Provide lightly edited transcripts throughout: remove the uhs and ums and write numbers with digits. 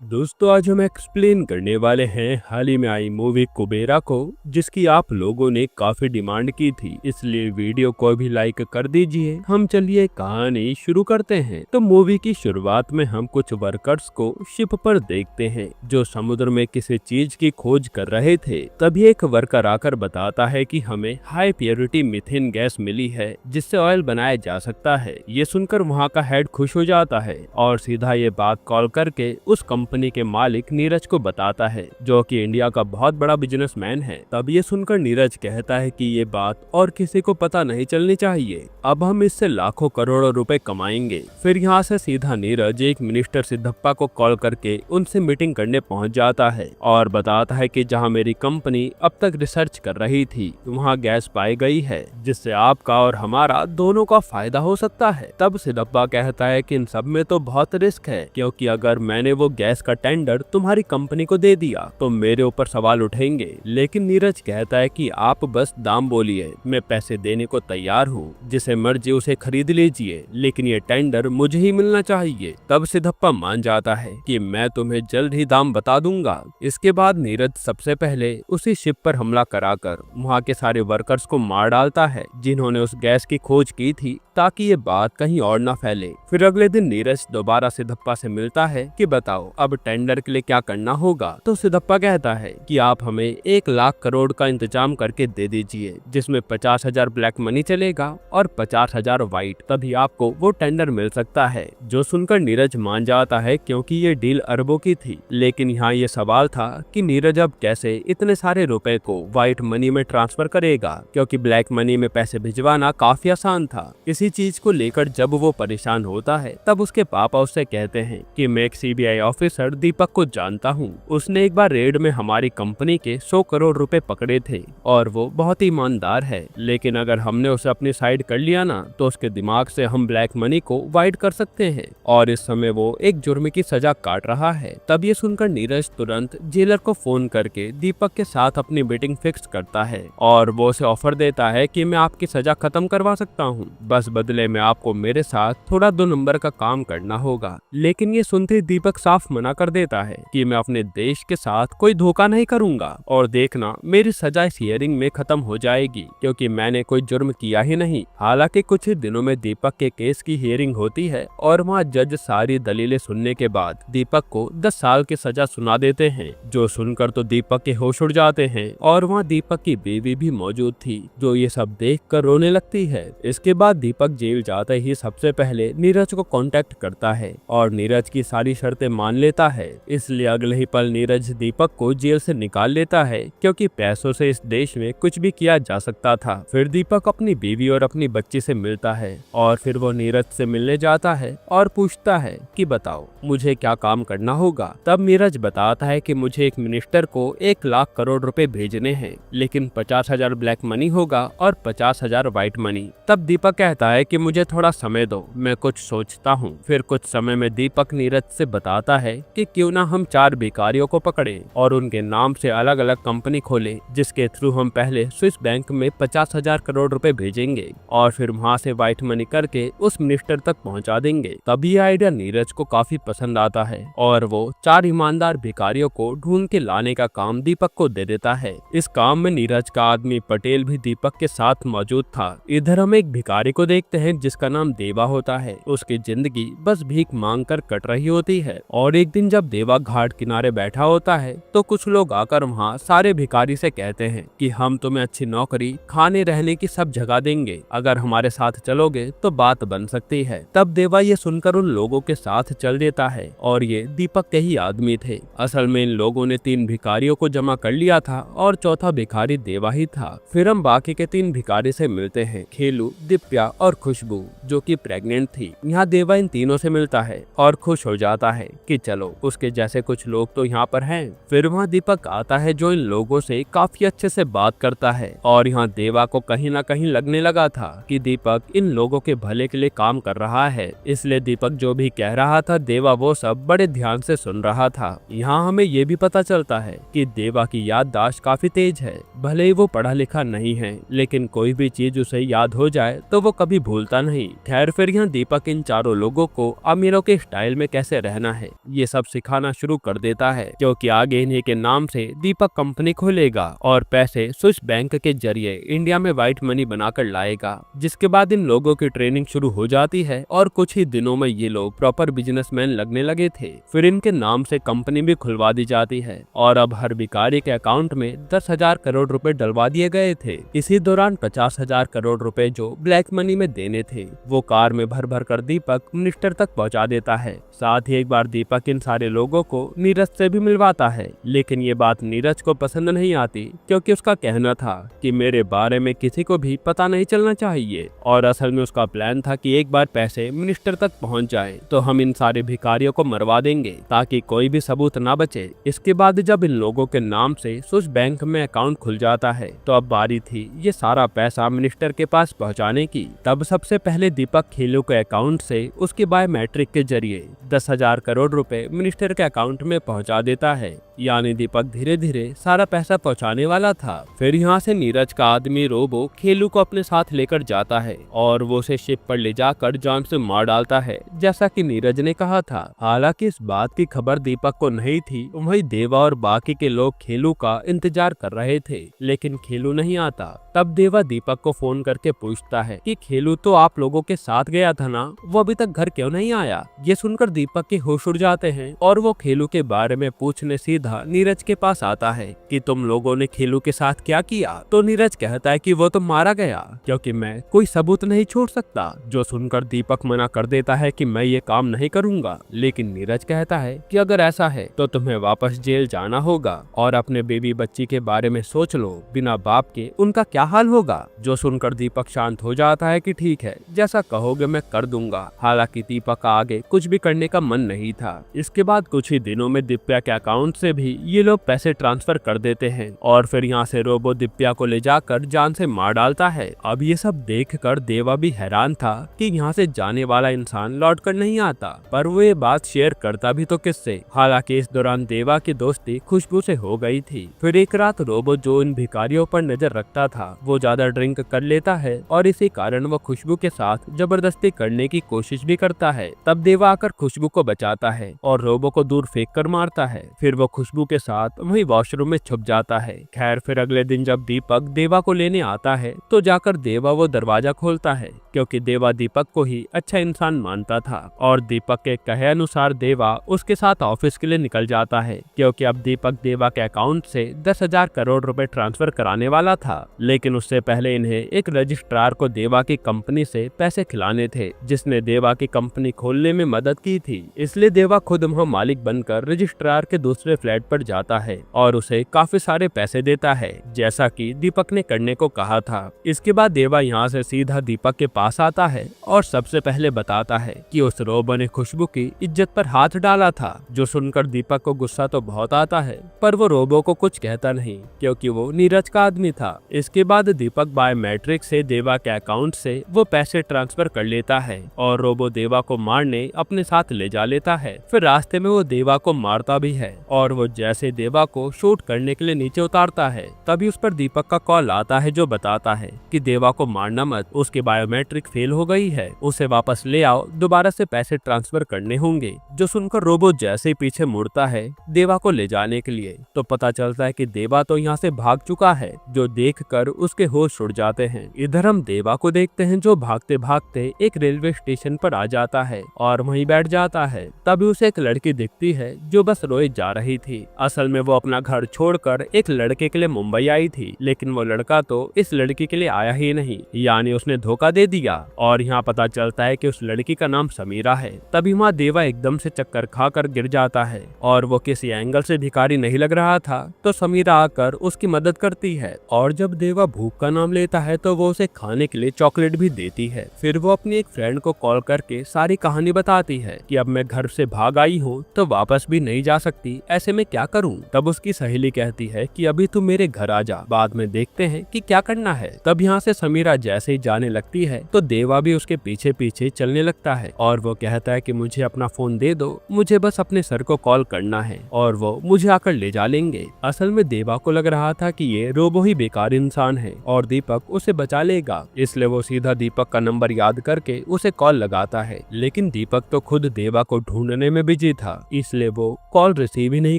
दोस्तों आज हम एक्सप्लेन करने वाले हैं हाल ही में आई मूवी कुबेरा को, जिसकी आप लोगों ने काफी डिमांड की थी, इसलिए वीडियो को भी लाइक कर दीजिए। हम चलिए कहानी शुरू करते हैं। तो मूवी की शुरुआत में हम कुछ वर्कर्स को शिप पर देखते हैं जो समुद्र में किसी चीज की खोज कर रहे थे। तभी एक वर्कर आकर बताता है कि हमें हाई प्योरिटी मीथेन गैस मिली है जिससे ऑयल बनाया जा सकता है। ये सुनकर वहाँ का हेड खुश हो जाता है और सीधा ये बात कॉल करके उस कंपनी के मालिक नीरज को बताता है, जो कि इंडिया का बहुत बड़ा बिजनेसमैन है। तब ये सुनकर नीरज कहता है कि ये बात और किसी को पता नहीं चलनी चाहिए, अब हम इससे लाखों करोड़ों रुपए कमाएंगे। फिर यहाँ से सीधा नीरज एक मिनिस्टर सिद्धप्पा को कॉल करके उनसे मीटिंग करने पहुँच जाता है और बताता है कि जहाँ मेरी कंपनी अब तक रिसर्च कर रही थी वहाँ गैस पाई गई है जिससे आपका और हमारा दोनों का फायदा हो सकता है। तब सिद्धप्पा कहता है कि इन सब में तो बहुत रिस्क है, क्योंकि अगर मैंने वो गैस का टेंडर तुम्हारी कंपनी को दे दिया तो मेरे ऊपर सवाल उठेंगे। लेकिन नीरज कहता है कि आप बस दाम बोलिए, मैं पैसे देने को तैयार हूँ, जिसे मर्जी उसे खरीद लीजिए, लेकिन ये टेंडर मुझे ही मिलना चाहिए। तब सिद्धप्पा मान जाता है कि मैं तुम्हें जल्द ही दाम बता दूंगा। इसके बाद नीरज सबसे पहले उसी शिप पर हमला कराकर वहाँ के सारे वर्कर्स को मार डालता है जिन्होंने उस गैस की खोज की थी, ताकि ये बात कहीं और न फैले। फिर अगले दिन नीरज दोबारा सिद्धप्पा से मिलता है कि बताओ अब टेंडर के लिए क्या करना होगा। तो सिद्धप्पा कहता है कि आप हमें 1 लाख करोड़ का इंतजाम करके दे दीजिए, जिसमें 50,000 ब्लैक मनी चलेगा और 50,000 व्हाइट, तभी आपको वो टेंडर मिल सकता है। जो सुनकर नीरज मान जाता है, क्योंकि ये डील अरबों की थी। लेकिन यहाँ ये सवाल था कि नीरज अब कैसे इतने सारे रुपए को व्हाइट मनी में ट्रांसफर करेगा, क्योंकि ब्लैक मनी में पैसे भिजवाना काफी आसान था। इसी चीज को लेकर जब वो परेशान होता है तब उसके पापा उससे कहते हैं कि मैं एक सीबीआई ऑफिसर दीपक को जानता हूँ, उसने एक बार रेड में हमारी कंपनी के 100 करोड़ रुपए पकड़े थे और वो बहुत ही ईमानदार है। लेकिन अगर हमने उसे अपनी साइड कर लिया ना तो उसके दिमाग से हम ब्लैक मनी को वाइड कर सकते हैं, और इस समय वो एक जुर्म की सजा काट रहा है। तब ये सुनकर नीरज तुरंत जेलर को फोन करके दीपक के साथ अपनी मीटिंग फिक्स करता है और वो उसे ऑफर देता है कि मैं आपकी सजा खत्म करवा सकता हूँ, बस बदले में आपको मेरे साथ थोड़ा 2 नंबर का काम करना होगा। लेकिन ये सुनते दीपक साफ मना कर देता है कि मैं अपने देश के साथ कोई धोखा नहीं करूंगा, और देखना मेरी सजा इस हियरिंग में खत्म हो जाएगी, क्योंकि मैंने कोई जुर्म किया ही नहीं। हालांकि कुछ ही दिनों में दीपक के केस की हियरिंग होती है और वहाँ जज सारी दलीलें सुनने के बाद दीपक को 10 साल की सजा सुना देते हैं। जो सुनकर तो दीपक के होश उड़ जाते हैं और वहाँ दीपक की बीवी भी मौजूद थी, जो ये सब देख कर रोने लगती है। इसके बाद दीपक जेल जाते ही सबसे पहले नीरज को कांटेक्ट करता है और नीरज की सारी शर्तें मान लेता है। इसलिए अगले ही पल नीरज दीपक को जेल से निकाल लेता है, क्योंकि पैसों से इस देश में कुछ भी किया जा सकता था। फिर दीपक अपनी बीवी और अपनी बच्ची से मिलता है और फिर वो नीरज से मिलने जाता है और पूछता है कि बताओ मुझे क्या काम करना होगा। तब नीरज बताता है कि मुझे एक मिनिस्टर को 1 लाख करोड़ रुपए भेजने हैं, लेकिन 50,000 ब्लैक मनी होगा और 50,000 व्हाइट मनी। तब दीपक कहता है कि मुझे थोड़ा समय दो, मैं कुछ सोचता हूँ। फिर कुछ समय में दीपक नीरज से बताता है कि क्यों ना हम 4 भिखारियों को पकड़े और उनके नाम से अलग अलग कंपनी खोले, जिसके थ्रू हम पहले स्विस बैंक में 50,000 करोड़ रुपए भेजेंगे और फिर वहाँ से व्हाइट मनी करके उस मिनिस्टर तक पहुँचा देंगे। तब ये आइडिया नीरज को काफी पसंद आता है और वो 4 ईमानदार भिखारियों को ढूंढ के लाने का काम दीपक को दे देता है। इस काम में नीरज का आदमी पटेल भी दीपक के साथ मौजूद था। इधर हम एक भिखारी को देखते हैं जिसका नाम देवा होता है। उसकी जिंदगी बस भीख मांग कर कट रही होती है, और एक दिन जब देवा घाट किनारे बैठा होता है तो कुछ लोग आकर वहाँ सारे भिखारी से कहते हैं कि हम तुम्हें अच्छी नौकरी, खाने रहने की सब जगह देंगे, अगर हमारे साथ चलोगे तो बात बन सकती है। तब देवा ये सुनकर उन लोगों के साथ चल देता है, और ये दीपक के ही आदमी थे। असल में इन लोगों ने 3 भिखारियों को जमा कर लिया था और चौथा भिखारी देवा ही था। फिर हम बाकी के 3 भिखारी से मिलते हैं, खेलू, दिप्या और खुशबू, जो कि प्रेग्नेंट थी। यहाँ देवा इन तीनों से मिलता है और खुश हो जाता है कि चलो उसके जैसे कुछ लोग तो यहाँ पर हैं। फिर वहाँ दीपक आता है जो इन लोगों से काफी अच्छे से बात करता है, और यहाँ देवा को कहीं ना कहीं लगने लगा था कि दीपक इन लोगों के भले के लिए काम कर रहा है। इसलिए दीपक जो भी कह रहा था देवा वो सब बड़े ध्यान से सुन रहा था। यहाँ हमें ये भी पता चलता है कि देवा की याददाश्त काफी तेज है। भले ही वो पढ़ा लिखा नहीं है, लेकिन कोई भी चीज उसे याद हो जाए तो वो कभी कभी भूलता नहीं। खैर फिर यहाँ दीपक इन चारों लोगों को अमीरों के स्टाइल में कैसे रहना है ये सब सिखाना शुरू कर देता है, क्योंकि आगे इन्हीं के नाम से दीपक कंपनी खोलेगा और पैसे स्विस बैंक के जरिए इंडिया में व्हाइट मनी बनाकर लाएगा। जिसके बाद इन लोगों की ट्रेनिंग शुरू हो जाती है और कुछ ही दिनों में ये लोग प्रॉपर बिजनेसमैन लगने लगे थे। फिर इनके नाम से कंपनी भी खुलवा दी जाती है और अब हर भिखारी के अकाउंट में 10,000 करोड़ रुपए डलवा दिए गए थे। इसी दौरान 50,000 करोड़ रुपए जो ब्लैक मनी में देने थे वो कार में भर भर कर दीपक मिनिस्टर तक पहुंचा देता है। साथ ही एक बार दीपक इन सारे लोगों को नीरज से भी मिलवाता है, लेकिन ये बात नीरज को पसंद नहीं आती, क्योंकि उसका कहना था कि मेरे बारे में किसी को भी पता नहीं चलना चाहिए। और असल में उसका प्लान था कि एक बार पैसे मिनिस्टर तक पहुंच जाए तो हम इन सारे भिखारियों को मरवा देंगे ताकि कोई भी सबूत ना बचे। इसके बाद जब इन लोगों के नाम से स्विस बैंक में अकाउंट खुल जाता है तो अब बारी थी ये सारा पैसा मिनिस्टर के पास पहुंचाने की। तब सबसे पहले दीपक खेलू के अकाउंट से उसके बायोमेट्रिक के जरिए 10,000 करोड़ रुपए मिनिस्टर के अकाउंट में पहुंचा देता है। यानी दीपक धीरे धीरे सारा पैसा पहुंचाने वाला था। फिर यहाँ से नीरज का आदमी रोबो खेलू को अपने साथ लेकर जाता है और वो उसे शिप पर ले जाकर जान से मार डालता है, जैसा कि नीरज ने कहा था। हालांकि इस बात की खबर दीपक को नहीं थी। वही देवा और बाकी के लोग खेलू का इंतजार कर रहे थे, लेकिन खेलू नहीं आता। तब देवा दीपक को फोन करके पूछता है कि खेलू तो आप लोगों के साथ गया था ना, वो अभी तक घर क्यों नहीं आया। ये सुनकर दीपक के होश उड़ जाते हैं और वो खेलू के बारे में पूछने सीधा नीरज के पास आता है कि तुम लोगों ने खेलू के साथ क्या किया। तो नीरज कहता है कि वो तो मारा गया, क्योंकि मैं कोई सबूत नहीं छोड़ सकता। जो सुनकर दीपक मना कर देता है कि मैं ये काम नहीं करूंगा, लेकिन नीरज कहता है कि अगर ऐसा है तो तुम्हें वापस जेल जाना होगा और अपने बेबी बच्ची के बारे में सोच लो, बिना बाप के उनका क्या हाल होगा। जो सुनकर दीपक शांत हो जाता है कि ठीक है, जैसा कहोगे मैं कर दूंगा। हालांकि दीपक का आगे कुछ भी करने का मन नहीं था। इसके बाद कुछ ही दिनों में दिव्या के अकाउंट से भी ये लोग पैसे ट्रांसफर कर देते हैं और फिर यहाँ से रोबो दिव्या को ले जाकर जान से मार डालता है। अब ये सब देखकर देवा भी हैरान था कि यहाँ से जाने वाला इंसान लौट कर नहीं आता, पर वो ये बात शेयर करता भी तो किससे। हालांकि इस दौरान देवा की दोस्ती खुशबू से हो गई थी। फिर एक रात रोबो जो इन भिखारियों पर नजर रखता था वो ज्यादा ड्रिंक कर लेता है और इसी कारण वो खुशबू के साथ जबरदस्ती करने की कोशिश भी करता है। तब देवा आकर खुशबू को बचाता है और रोबो को दूर फेंक कर मारता है। फिर वो खुशबू के साथ वही वॉशरूम में छुप जाता है। खैर फिर अगले दिन जब दीपक देवा को लेने आता है तो जाकर देवा वो दरवाजा खोलता है, क्योंकि देवा दीपक को ही अच्छा इंसान मानता था और दीपक के कहे अनुसार देवा उसके साथ ऑफिस के लिए निकल जाता है, क्योंकि अब दीपक देवा के अकाउंट से 10,000 करोड़ रुपए ट्रांसफर कराने वाला था। लेकिन उससे पहले इन्हें एक रजिस्ट्रार को देवा की कंपनी से पैसे खिलाने थे, जिसने देवा की कंपनी खोलने में मदद की थी। इसलिए देवा खुद वहाँ मालिक बनकर रजिस्ट्रार के दूसरे फ्लैट पर जाता है और उसे काफी सारे पैसे देता है, जैसा कि दीपक ने करने को कहा था। इसके बाद देवा यहाँ से सीधा दीपक के पास आता है और सबसे पहले बताता है कि उस रोबो ने खुशबू की इज्जत पर हाथ डाला था। जो सुनकर दीपक को गुस्सा तो बहुत आता है, पर वो रोबो को कुछ कहता नहीं, क्योंकि वो नीरज का आदमी था। इसके बाद दीपक बायोमेट्रिक से देवा के अकाउंट से वो पैसे ट्रांसफर कर लेता है और रोबो देवा को मारने अपने साथ ले जा लेता है। फिर रास्ते में वो देवा को मारता भी है और वो जैसे देवा को शूट करने के लिए नीचे उतारता है, तभी उस पर दीपक का कॉल आता है जो बताता है कि देवा को मारना मत, उसके बायोमेट्रिक फेल हो गई है, उसे वापस ले आओ, दोबारा से पैसे ट्रांसफर करने होंगे। जो सुनकर रोबो जैसे ही पीछे मुड़ता है देवा को ले जाने के लिए, तो पता चलता है कि देवा तो यहाँ से भाग चुका है। जो देखकर उसके होश उड़ जाते हैं। इधर हम देवा को देखते हैं जो भागते भागते एक रेलवे स्टेशन पर आ जाता है और वहीं बैठ जाता है। तभी उसे एक लड़की दिखती है जो बस रोए जा रही थी। असल में वो अपना घर छोड़कर एक लड़के के लिए मुंबई आई थी, लेकिन वो लड़का तो इस लड़की के लिए आया ही नहीं, यानी उसने धोखा दे दिया। और यहाँ पता चलता है कि उस लड़की का नाम समीरा है। तभी वहाँ देवा एकदम से चक्कर खाकर गिर जाता है और वो किसी एंगल से भिखारी नहीं लग रहा था, तो समीरा आकर उसकी मदद करती है। और जब देवा भूख का नाम लेता है तो वो उसे खाने के लिए चॉकलेट भी देती है। फिर वो अपनी एक फ्रेंड को कॉल करके सारी कहानी बताती है कि अब मैं घर से भाग आई हूँ तो वापस भी नहीं जा सकती, ऐसे में क्या करूँ। तब उसकी सहेली कहती है कि अभी तू मेरे घर आ जा, बाद में देखते हैं कि क्या करना है। तब यहाँ से समीरा जैसे ही जाने लगती है तो देवा भी उसके पीछे पीछे चलने लगता है और वो कहता है कि मुझे अपना फोन दे दो, मुझे बस अपने सर को कॉल करना है और वो मुझे आकर ले जा लेंगे। असल में देवा को लग रहा था कि ये रोबो ही बेकार इंसान है और दीपक उसे बचा लेगा, इसलिए वो सीधा सीधा दीपक का नंबर याद करके उसे कॉल लगाता है, लेकिन दीपक तो खुद देवा को ढूंढने में बिजी था, इसलिए वो कॉल रिसीव ही नहीं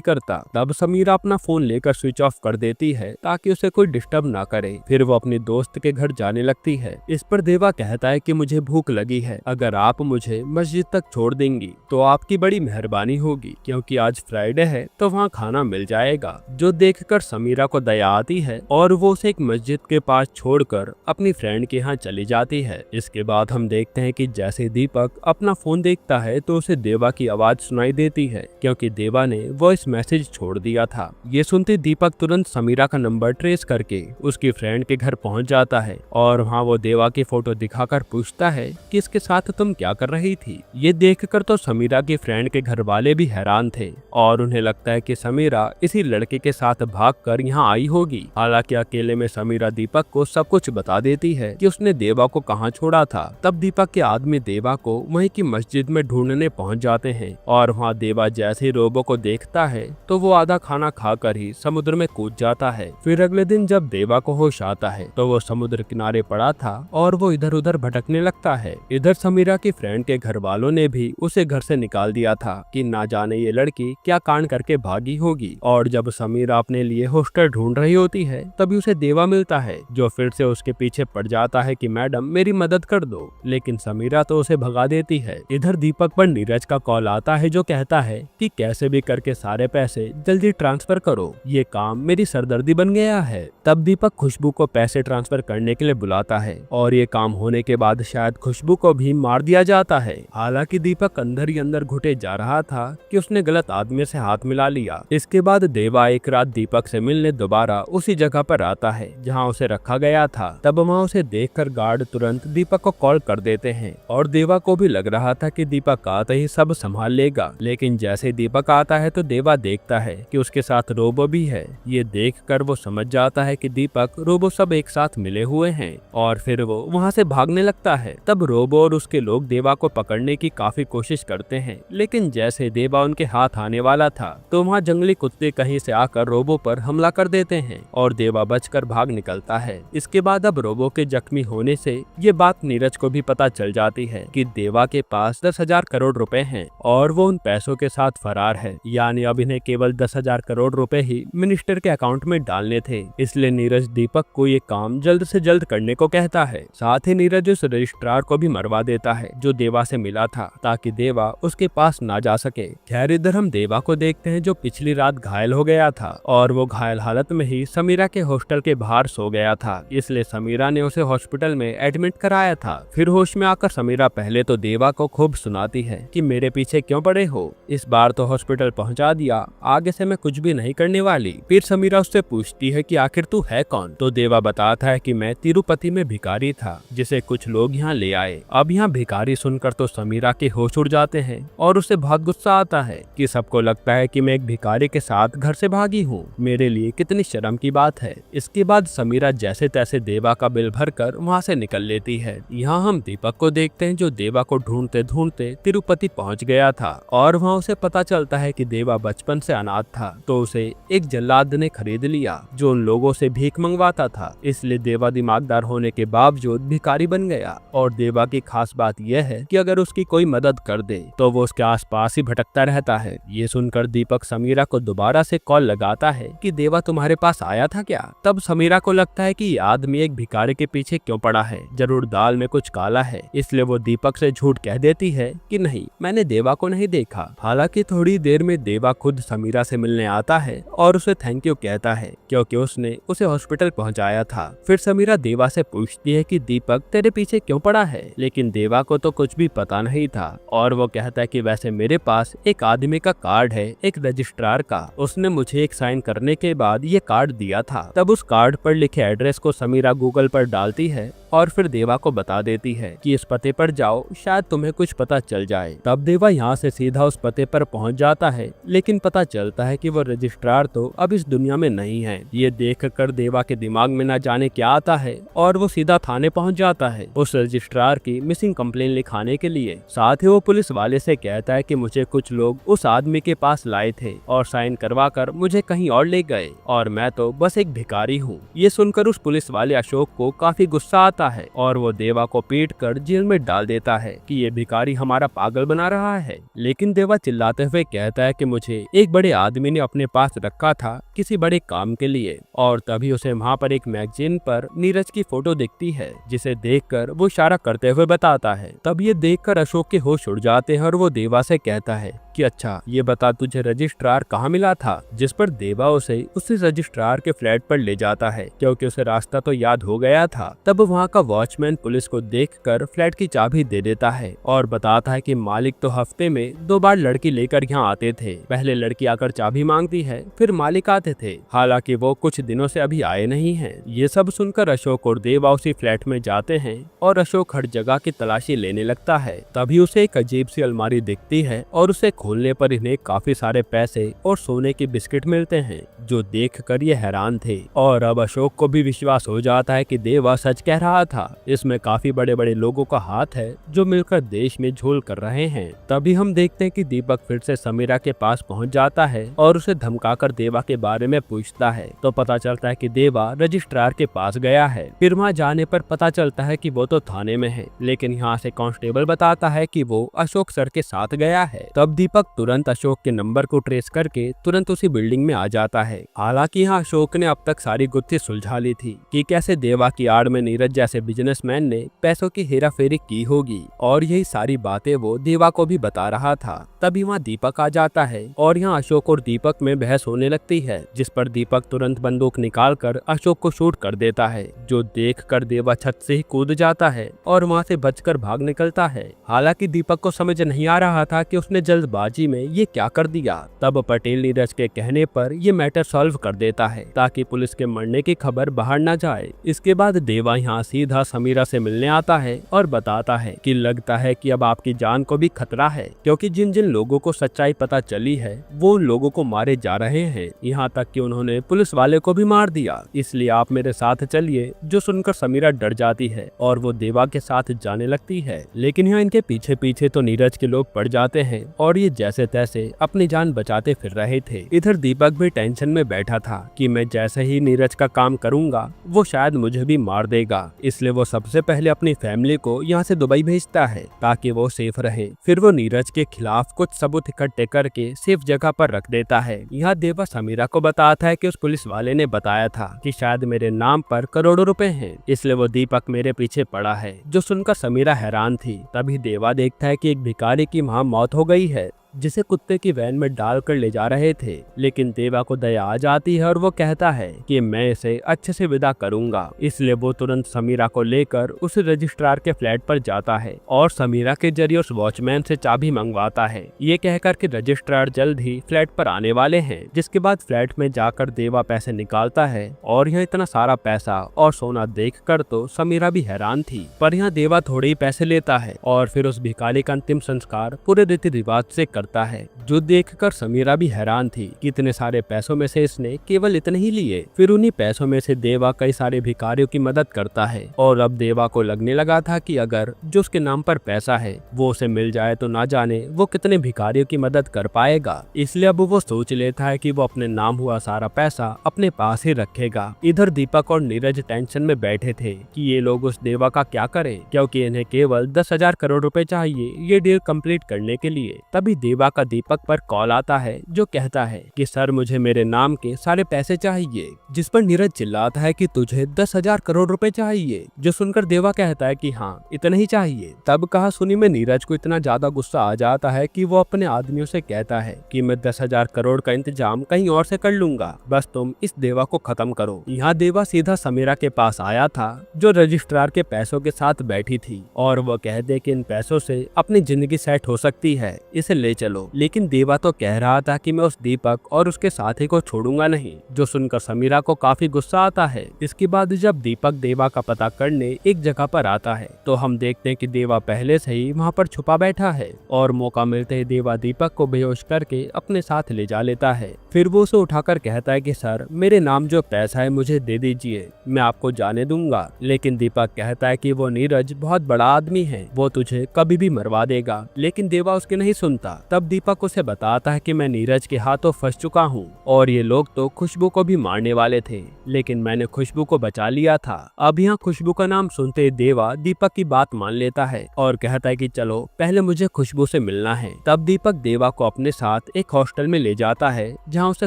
करता। तब समीरा अपना फोन लेकर स्विच ऑफ कर देती है ताकि उसे कोई डिस्टर्ब ना करे। फिर वो अपनी दोस्त के घर जाने लगती है। इस पर देवा कहता है कि मुझे भूख लगी है, अगर आप मुझे मस्जिद तक छोड़ देंगी तो आपकी बड़ी मेहरबानी होगी, क्योंकि आज फ्राइडे है तो वहाँ खाना मिल जाएगा। जो देखकर समीरा को दया आती है और वो उसे एक मस्जिद के पास छोड़कर अपनी फ्रेंड के यहाँ चली जाती है। इसके बाद हम देखते हैं कि जैसे दीपक अपना फोन देखता है तो उसे देवा की आवाज सुनाई देती है, क्योंकि देवा ने वॉइस मैसेज छोड़ दिया था। ये सुनते दीपक तुरंत समीरा का नंबर ट्रेस करके उसकी फ्रेंड के घर पहुंच जाता है और वहाँ वो देवा की फोटो दिखाकर पूछता है कि इसके साथ तुम क्या कर रही थी। ये देखकर तो समीरा की फ्रेंड के घर वाले भी हैरान थे और उन्हें लगता है कि समीरा इसी लड़के के साथ भागकर यहाँ आई होगी। हालांकि अकेले में समीरा दीपक को सब कुछ बता देती है कि उसने देवा को कहाँ छोड़ा था। तब दीपक के आदमी देवा को वहीं की मस्जिद में ढूंढने पहुंच जाते हैं और वहाँ देवा जैसे ही रोबो को देखता है तो वो आधा खाना खाकर ही समुद्र में कूद जाता है। फिर अगले दिन जब देवा को होश आता है तो वो समुद्र किनारे पड़ा था और वो इधर उधर भटकने लगता है। इधर समीरा की फ्रेंड के घर वालों ने भी उसे घर से निकाल दिया था कि ना जाने ये लड़की क्या कांड करके भागी होगी। और जब समीरा अपने लिए हॉस्टल ढूंढ रही होती है तभी उसे देवा मिलता है, जो फिर से उसके पीछे पड़ जाता है कि मैडम मेरी मदद कर दो, लेकिन समीरा तो उसे भगा देती है। इधर दीपक पर नीरज का कॉल आता है जो कहता है कि कैसे भी करके सारे पैसे जल्दी ट्रांसफर करो, ये काम मेरी सरदर्दी बन गया है। तब दीपक खुशबू को पैसे ट्रांसफर करने के लिए बुलाता है और ये काम होने के बाद शायद खुशबू को भी मार दिया जाता है। हालांकि दीपक अंदर ही अंदर घुटे जा रहा था कि उसने गलत आदमी से हाथ मिला लिया। इसके बाद देवा एक रात दीपक से मिलने दोबारा उसी जगह पर आता है जहां उसे रखा गया था। तब वहां उसे देखकर गार्ड तुरंत दीपक को कॉल कर देते हैं और देवा को भी लग रहा था कि दीपक आते ही सब संभाल लेगा, लेकिन जैसे दीपक आता है तो देवा देखता है कि उसके साथ रोबो भी है। ये देखकर वो समझ जाता है कि दीपक रोबो सब एक साथ मिले हुए हैं और फिर वो वहाँ से भागने लगता है। तब रोबो और उसके लोग देवा को पकड़ने की काफी कोशिश करते हैं, लेकिन जैसे देवा उनके हाथ आने वाला था तो वहाँ जंगली कुत्ते कहीं से आकर रोबो पर हमला कर देते हैं और देवा बचकर भाग निकलता है। इसके बाद अब रोबो के जख्मी होने से ये बात नीरज को भी पता चल जाती है कि देवा के पास 10,000 करोड़ रुपए हैं और वो उन पैसों के साथ फरार है, यानी अब इन्हें केवल 10,000 करोड़ रुपए ही मिनिस्टर के अकाउंट में डालने थे। इसलिए नीरज दीपक को ये काम जल्द से जल्द करने को कहता है। साथ ही नीरज उस रजिस्ट्रार को भी मरवा देता है जो देवा से मिला था, ताकि देवा उसके पास ना जा सके। खैर इधर हम देवा को देखते हैं जो पिछली रात घायल हो गया था और वो घायल हालत में ही समीरा के हॉस्टल के बाहर सो गया था, इसलिए समीरा ने उसे हॉस्पिटल में एडमिट कराया था। फिर होश में आकर समीरा पहले तो देवा को खूब सुनाती है कि मेरे पीछे क्यों पड़े हो, इस बार तो हॉस्पिटल पहुंचा दिया, आगे से मैं कुछ भी नहीं करने वाली। फिर समीरा उससे पूछती है कि आखिर तू है कौन, तो देवा बताता है कि मैं तिरुपति में भिखारी था जिसे कुछ लोग यहाँ ले आए। अब यहाँ भिखारी सुनकर तो समीरा के होश उड़ जाते हैं और उसे बहुत गुस्सा आता है कि सबको लगता है कि मैं एक भिखारी के साथ घर से भागी हूँ, मेरे लिए कितनी शर्म की बात है। इसके बाद समीरा जैसे तैसे देवा का बिल भरकर वहाँ से निकल लेती है। यहाँ हम दीपक को देखते हैं जो देवा को ढूंढते ढूंढते तिरुपति पहुँच गया था और वहाँ उसे पता चलता है कि देवा बचपन से अनाथ था, तो उसे एक जल्लाद ने खरीद लिया जो उन लोगों से भीख मंगवाता था। इसलिए देवा दिमागदार होने के बावजूद भिखारी बन गया और देवा की खास बात यह है कि अगर उसकी कोई मदद कर दे तो वो उसके आसपास ही भटकता रहता है। ये सुनकर दीपक समीरा को दोबारा से कॉल लगाता है कि देवा तुम्हारे पास आया था क्या। तब समीरा को लगता है कि ये आदमी एक भिखारी के पीछे क्यों पड़ा है, जरूर दाल में कुछ काला है, इसलिए वो दीपक से झूठ कह देती है कि नहीं मैंने देवा को नहीं देखा। हालांकि थोड़ी देर में देवा खुद समीरा से मिलने आता है और उसे थैंक यू कहता है क्योंकि उसने उसे हॉस्पिटल पहुंचाया था। फिर समीरा देवा से पूछती है कि दीपक तेरे पीछे क्यों पड़ा है, लेकिन देवा को तो कुछ भी पता नहीं था और वो कहता है कि वैसे मेरे पास एक आदमी का कार्ड है, एक रजिस्ट्रार का, उसने मुझे एक साइन करने के बाद ये कार्ड दिया था। तब उस कार्ड पर लिखे एड्रेस को समीरा गूगल पर डालती है और फिर देवा को बता देती है कि इस पते पर जाओ, शायद तुम्हें कुछ पता चल जाए। तब देवा यहाँ से सीधा उस पते पर पहुँच जाता है, लेकिन पता चलता है कि वो रजिस्ट्रार तो अब इस दुनिया में नहीं है। ये देखकर देवा के दिमाग में ना जाने क्या आता है और वो सीधा थाने पहुँच जाता है उस रजिस्ट्रार की मिसिंग कंप्लेन लिखाने के लिए। साथ ही वो पुलिस वाले से कहता है कि मुझे कुछ लोग उस आदमी के पास लाए थे और साइन करवा कर मुझे कहीं और ले गए और मैं तो बस एक भिखारी हूँ। ये सुनकर उस पुलिस वाले अशोक को काफी गुस्सा आता है और वो देवा को पीट कर जेल में डाल देता है कि ये भिखारी हमारा पागल बना रहा है। लेकिन देवा चिल्लाते हुए कहता है कि मुझे एक बड़े आदमी ने अपने पास रखा था किसी बड़े काम के लिए। और तभी उसे वहाँ पर एक मैगजीन पर नीरज की फोटो दिखती है, जिसे देखकर वो इशारा करते हुए बताता है। तब ये देखकर अशोक के होश उड़ जाते हैं और वो देवा से कहता है कि अच्छा ये बता तुझे रजिस्ट्रार कहाँ मिला था, जिस पर देवा उसे रजिस्ट्रार के फ्लैट पर ले जाता है क्योंकि उसे रास्ता तो याद हो गया था। तब वहाँ का वॉचमैन पुलिस को देखकर फ्लैट की चाबी दे देता है और बताता है कि मालिक तो हफ्ते में 2 बार लड़की लेकर यहाँ आते थे। पहले लड़की आकर चाबी मांगती है, फिर मालिक आते थे, हालांकि वो कुछ दिनों से अभी आए नहीं हैं। ये सब सुनकर अशोक और देवा उसी फ्लैट में जाते हैं और अशोक हर जगह की तलाशी लेने लगता है। तभी उसे एक अजीब सी अलमारी दिखती है और उसे खोलने पर इन्हें काफी सारे पैसे और सोने के बिस्किट मिलते हैं, जो देखकर ये हैरान थे। और अब अशोक को भी विश्वास हो जाता है कि देवा सच कह रहा था, इसमें काफी बड़े बड़े लोगों का हाथ है जो मिलकर देश में झोल कर रहे हैं। तभी हम देखते हैं कि दीपक फिर से समीरा के पास पहुंच जाता है और उसे धमकाकर देवा के बारे में पूछता है। तो पता चलता है कि देवा रजिस्ट्रार के पास गया है। फिर वहाँ जाने पर पता चलता है कि वो तो थाने में है, लेकिन यहाँ से कांस्टेबल बताता है कि वो अशोक सर के साथ गया है। तब दीपक तुरंत अशोक के नंबर को ट्रेस करके तुरंत उसी बिल्डिंग में आ जाता है। हालांकि यहाँ अशोक ने अब तक सारी गुत्थी सुलझा ली थी कि कैसे देवा की आड़ में नीरज जैसे बिजनेसमैन ने पैसों की हेराफेरी की होगी, और यही सारी बातें वो देवा को भी बता रहा था। तभी वहाँ दीपक आ जाता है और यहाँ अशोक और दीपक में बहस होने लगती है, जिस पर दीपक तुरंत बंदूक निकालकर अशोक को शूट कर देता है, जो देखकर देवा छत से ही कूद जाता है और वहाँ से बचकर भाग निकलता है। हालांकि दीपक को समझ नहीं आ रहा था कि उसने जल्दबाजी में ये क्या कर दिया। तब पटेल नीरज के कहने पर ये मैटर सॉल्व कर देता है ताकि पुलिस के मरने की खबर बाहर न जाए। इसके बाद देवा यहाँ सीधा समीरा से मिलने आता है और बताता है कि लगता है कि अब आपकी जान को भी खतरा है, क्योंकि जिन जिन लोगों को सच्चाई पता चली है वो उन लोगों को मारे जा रहे हैं, यहाँ तक कि उन्होंने पुलिस वाले को भी मार दिया। इसलिए आप मेरे साथ चलिए। जो सुनकर समीरा डर जाती है और वो देवा के साथ जाने लगती है, लेकिन यहाँ इनके पीछे पीछे तो नीरज के लोग पड़ जाते हैं और ये जैसे तैसे अपनी जान बचाते फिर रहे थे। इधर दीपक भी टेंशन में बैठा था कि मैं जैसे ही नीरज का काम करूंगा वो शायद मुझे भी मार देगा, इसलिए वो सबसे पहले अपनी फैमिली को यहाँ से दुबई भेजता है ताकि वो सेफ रहे। फिर वो नीरज के खिलाफ कुछ सबूत इकट्ठे करके सेफ जगह पर रख देता है। यहाँ देवा समीरा को बताता है कि उस पुलिस वाले ने बताया था कि शायद मेरे नाम पर करोड़ों रुपए हैं, इसलिए वो दीपक मेरे पीछे पड़ा है। जो सुनकर समीरा हैरान थी। तभी देवा देखता है कि एक भिखारी की वहाँ मौत हो गई है, जिसे कुत्ते की वैन में डालकर ले जा रहे थे। लेकिन देवा को दया आ जाती है और वो कहता है कि मैं इसे अच्छे से विदा करूंगा, इसलिए वो तुरंत समीरा को लेकर उस रजिस्ट्रार के फ्लैट पर जाता है और समीरा के जरिए उस वॉचमैन से चाबी मंगवाता है, ये कहकर कि रजिस्ट्रार जल्द ही फ्लैट पर आने वाले हैं। जिसके बाद फ्लैट में जाकर देवा पैसे निकालता है और यहाँ इतना सारा पैसा और सोना देखकर तो समीरा भी हैरान थी। पर यहाँ देवा थोड़े ही पैसे लेता है और फिर उस भिखारी का अंतिम संस्कार पूरे रीति रिवाज से करता है, जो देखकर समीरा भी हैरान थी कि इतने सारे पैसों में से इसने केवल इतने ही लिए। फिर उन्हीं पैसों में से देवा कई सारे भिखारियों की मदद करता है और अब देवा को लगने लगा था कि अगर जो उसके नाम पर पैसा है वो उसे मिल जाए तो ना जाने वो कितने भिखारियों की मदद कर पाएगा। इसलिए अब वो सोच लेता है कि वो अपने नाम हुआ सारा पैसा अपने पास ही रखेगा। इधर दीपक और नीरज टेंशन में बैठे थे कि ये लोग उस देवा का क्या करें, क्योंकि इन्हें केवल 10,000 करोड़ रुपए चाहिए ये डील कंप्लीट करने के लिए। तभी देवा का दीपक पर कॉल आता है, जो कहता है कि सर मुझे मेरे नाम के सारे पैसे चाहिए। जिस पर नीरज चिल्लाता है कि तुझे 10,000 करोड़ रुपए चाहिए। जो सुनकर देवा कहता है कि हाँ इतना ही चाहिए। तब कहा सुनी में नीरज को इतना ज्यादा गुस्सा आ जाता है कि वो अपने आदमियों से कहता है कि मैं 10,000 करोड़ का इंतजाम कहीं और से कर लूंगा, बस तुम इस देवा को खत्म करो। यहाँ देवा सीधा समीरा के पास आया था, जो रजिस्ट्रार के पैसों के साथ बैठी थी, और वो कह दे कि इन पैसों से अपनी जिंदगी सेट हो सकती है, इसे ले चलो। लेकिन देवा तो कह रहा था कि मैं उस दीपक और उसके साथी को छोड़ूंगा नहीं। जो सुनकर समीरा को काफी गुस्सा आता है। इसके बाद जब दीपक देवा का पता करने एक जगह पर आता है तो हम देखते हैं कि देवा पहले से ही वहाँ पर छुपा बैठा है और मौका मिलते ही देवा दीपक को बेहोश करके अपने साथ ले जा लेता है। फिर वो उसे उठाकर कहता है कि सर मेरे नाम जो पैसा है मुझे दे दीजिए, मैं आपको जाने दूंगा। लेकिन दीपक कहता है कि वो नीरज बहुत बड़ा आदमी है, वो तुझे कभी भी मरवा देगा। लेकिन देवा उसकी नहीं सुनता तब दीपक उसे बताता है कि मैं नीरज के हाथों फंस चुका हूँ और ये लोग तो खुशबू को भी मारने वाले थे, लेकिन मैंने खुशबू को बचा लिया था। अब यहाँ खुशबू का नाम सुनते ही देवा दीपक की बात मान लेता है और कहता है कि चलो पहले मुझे खुशबू से मिलना है। तब दीपक देवा को अपने साथ एक हॉस्टल में ले जाता है जहाँ उसे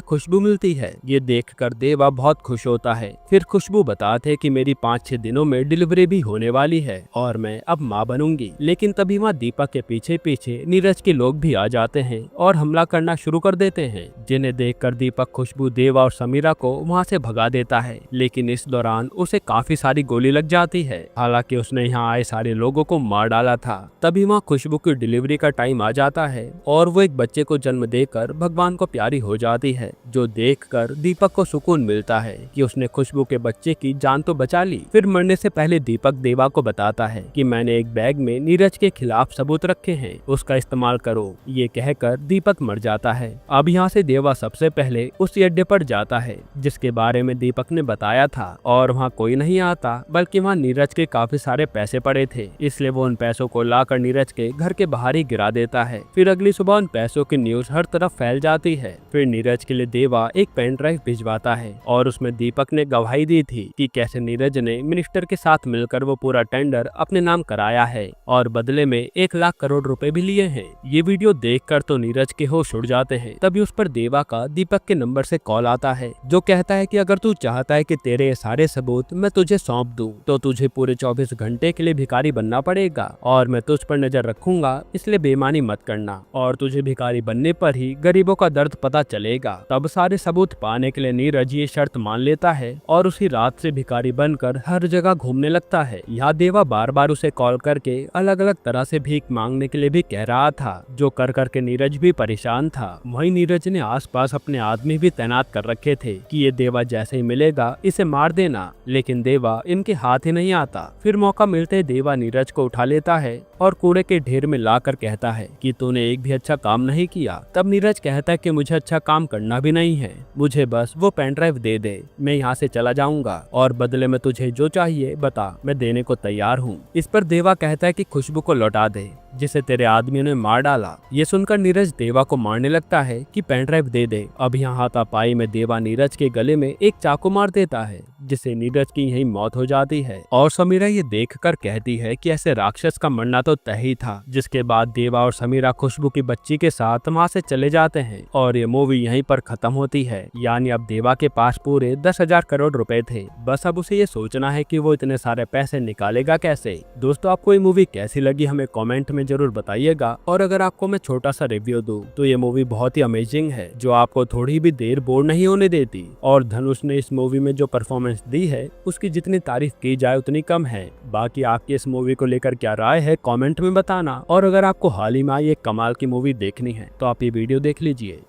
खुशबू मिलती है। ये देखकर देवा बहुत खुश होता है। फिर खुशबू बताते कि मेरी 5-6 दिनों में डिलीवरी भी होने वाली है और मैं अब माँ बनूंगी। लेकिन तभी वहाँ दीपक के पीछे पीछे नीरज के लोग भी आ जाते हैं और हमला करना शुरू कर देते हैं, जिन्हें देखकर दीपक खुशबू, देवा और समीरा को वहाँ से भगा देता है। लेकिन इस दौरान उसे काफी सारी गोली लग जाती है, हालांकि उसने यहाँ आए सारे लोगों को मार डाला था। तभी वहाँ खुशबू की डिलीवरी का टाइम आ जाता है और वो एक बच्चे को जन्म देकर भगवान को प्यारी हो जाती है, जो देखकर दीपक को सुकून मिलता है कि उसने खुशबू के बच्चे की जान तो बचा ली। फिर मरने से पहले दीपक देवा को बताता है कि मैंने एक बैग में नीरज के खिलाफ सबूत रखे हैं, उसका इस्तेमाल करो। ये कहकर दीपक मर जाता है। अब यहाँ से देवा सबसे पहले उस अड्डे पर जाता है जिसके बारे में दीपक ने बताया था और वहाँ कोई नहीं आता, बल्कि वहाँ नीरज के काफी सारे पैसे पड़े थे, इसलिए वो उन पैसों को लाकर नीरज के घर के बाहर ही गिरा देता है। फिर अगली सुबह उन पैसों की न्यूज हर तरफ फैल जाती है। फिर नीरज के लिए देवा एक पेन ड्राइव भिजवाता है और उसमें दीपक ने गवाही दी थी कि कैसे नीरज ने मिनिस्टर के साथ मिलकर वो पूरा टेंडर अपने नाम कराया है और बदले में 1 लाख करोड़ रुपए भी लिए हैं। ये वीडियो देखकर तो नीरज के होश उड़ जाते हैं। तभी उस पर देवा का दीपक के नंबर से कॉल आता है, जो कहता है कि अगर तू चाहता है कि तेरे ये सारे सबूत मैं तुझे सौंप दूं, तो तुझे पूरे 24 घंटे के लिए भिखारी बनना पड़ेगा और मैं तुझ पर नजर रखूंगा, इसलिए बेईमानी मत करना और तुझे भिखारी बनने पर ही गरीबों का दर्द पता चलेगा। तब सारे सबूत पाने के लिए नीरज ये शर्त मान लेता है और उसी रात से भिखारी बनकर हर जगह घूमने लगता है। यहाँ देवा बार बार उसे कॉल करके अलग अलग तरह से भीख मांगने के लिए भी कह रहा था, जो कर करके नीरज भी परेशान था। वहीं नीरज ने आसपास अपने आदमी भी तैनात कर रखे थे कि ये देवा जैसे ही मिलेगा इसे मार देना, लेकिन देवा इनके हाथ ही नहीं आता। फिर मौका मिलते देवा नीरज को उठा लेता है और कूड़े के ढेर में लाकर कहता है कि तूने एक भी अच्छा काम नहीं किया। तब नीरज कहता है कि मुझे अच्छा काम करना भी नहीं है, मुझे बस वो पेन ड्राइव दे दे, मैं यहाँ से चला जाऊंगा और बदले में तुझे जो चाहिए बता, मैं देने को तैयार हूँ। इस पर देवा कहता है कि खुशबू को लौटा दे जिसे तेरे आदमियों ने मार डाला। ये सुनकर नीरज देवा को मारने लगता है कि पेन ड्राइव दे दे। अब यहाँ हाथापाई में देवा नीरज के गले में एक चाकू मार देता है, जिससे नीरज की यही मौत हो जाती है। और समीरा ये देखकर कहती है कि ऐसे राक्षस का मरना तो तय ही था। जिसके बाद देवा और समीरा खुशबू की बच्ची के साथ वहाँ से चले जाते हैं और ये मूवी यहीं पर खत्म होती है। यानी अब देवा के पास पूरे 10,000 करोड़ रुपए थे, बस अब उसे ये सोचना है कि वो इतने सारे पैसे निकालेगा कैसे। दोस्तों, आपको ये मूवी कैसी लगी हमें कमेंट में जरूर बताइएगा। और अगर आपको मैं छोटा सा रिव्यू दूं तो ये मूवी बहुत ही अमेजिंग है, जो आपको थोड़ी भी देर बोर नहीं होने देती। और धनुष ने इस मूवी में जो परफॉर्मेंस दी है उसकी जितनी तारीफ की जाए उतनी कम है। बाकी आपकी इस मूवी को लेकर क्या राय है कमेंट में बताना। और अगर आपको हाल ही में एक कमाल की मूवी देखनी है तो आप ये वीडियो देख लीजिए।